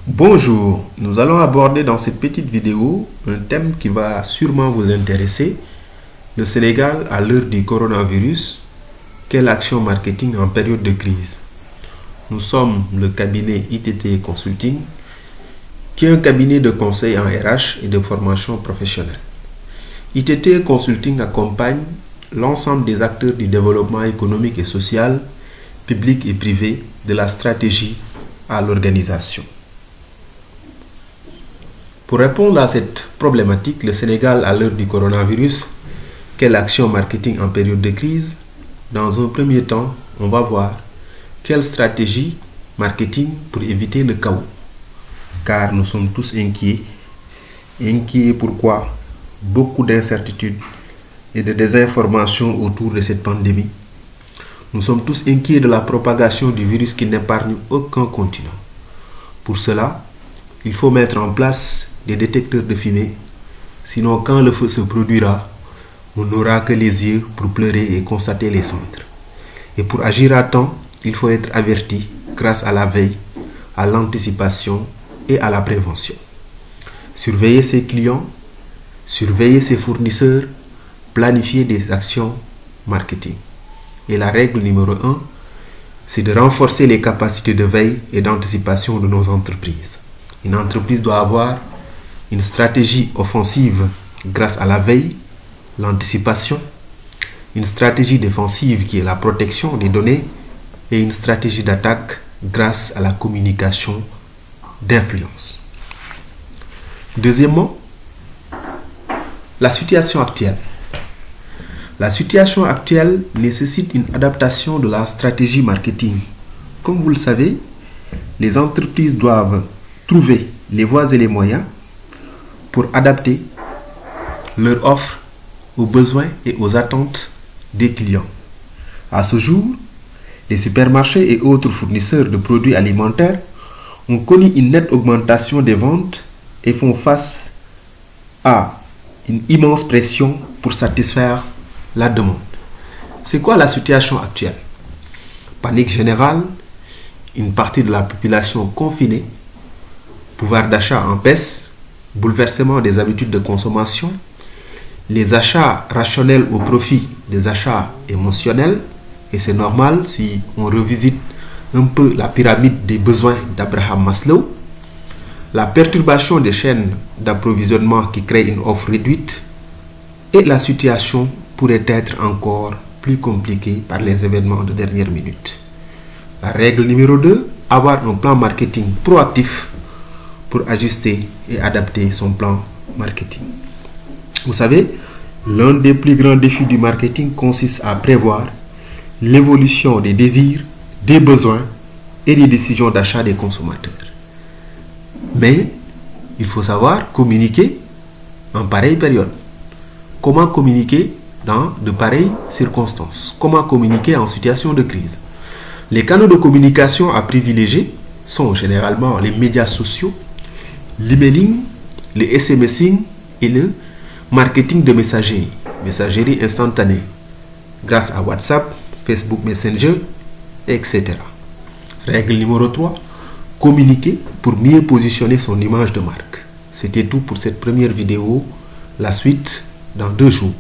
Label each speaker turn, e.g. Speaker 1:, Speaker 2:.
Speaker 1: Bonjour, nous allons aborder dans cette petite vidéo un thème qui va sûrement vous intéresser. Le Sénégal à l'heure du coronavirus, quelle action marketing en période de crise? Nous sommes le cabinet ITT Consulting, qui est un cabinet de conseil en RH et de formation professionnelle. ITT Consulting accompagne l'ensemble des acteurs du développement économique et social, public et privé, de la stratégie à l'organisation. Pour répondre à cette problématique, le Sénégal à l'heure du coronavirus, quelle action marketing en période de crise? Dans un premier temps, on va voir quelle stratégie marketing pour éviter le chaos. Car nous sommes tous inquiets. Inquiets pourquoi? Beaucoup d'incertitudes et de désinformation autour de cette pandémie. Nous sommes tous inquiets de la propagation du virus qui n'épargne aucun continent. Pour cela, il faut mettre en place des détecteurs de fumée. Sinon, quand le feu se produira, on n'aura que les yeux pour pleurer et constater les cendres. Et pour agir à temps, il faut être averti grâce à la veille, à l'anticipation et à la prévention. Surveiller ses clients, surveiller ses fournisseurs, planifier des actions marketing. Et la règle numéro 1, c'est de renforcer les capacités de veille et d'anticipation de nos entreprises. Une entreprise doit avoir une stratégie offensive grâce à la veille, l'anticipation, une stratégie défensive qui est la protection des données et une stratégie d'attaque grâce à la communication d'influence. Deuxièmement, la situation actuelle. La situation actuelle nécessite une adaptation de la stratégie marketing. Comme vous le savez, les entreprises doivent trouver les voies et les moyens pour adapter leur offre aux besoins et aux attentes des clients. À ce jour, les supermarchés et autres fournisseurs de produits alimentaires ont connu une nette augmentation des ventes et font face à une immense pression pour satisfaire la demande. C'est quoi la situation actuelle? Panique générale, une partie de la population confinée, pouvoir d'achat en baisse, bouleversement des habitudes de consommation, les achats rationnels au profit des achats émotionnels, et c'est normal si on revisite un peu la pyramide des besoins d'Abraham Maslow, la perturbation des chaînes d'approvisionnement qui crée une offre réduite, et la situation pourrait être encore plus compliquée par les événements de dernière minute. La règle numéro 2, avoir un plan marketing proactif pour ajuster et adapter son plan marketing. Vous savez, l'un des plus grands défis du marketing consiste à prévoir l'évolution des désirs, des besoins et des décisions d'achat des consommateurs. Mais il faut savoir communiquer en pareille période. Comment communiquer dans de pareilles circonstances? Comment communiquer en situation de crise? Les canaux de communication à privilégier sont généralement les médias sociaux, l'emailing, le SMSing et le marketing de messagerie instantanée, grâce à WhatsApp, Facebook Messenger, etc. Règle numéro 3, communiquer pour mieux positionner son image de marque. C'était tout pour cette première vidéo. La suite dans 2 jours.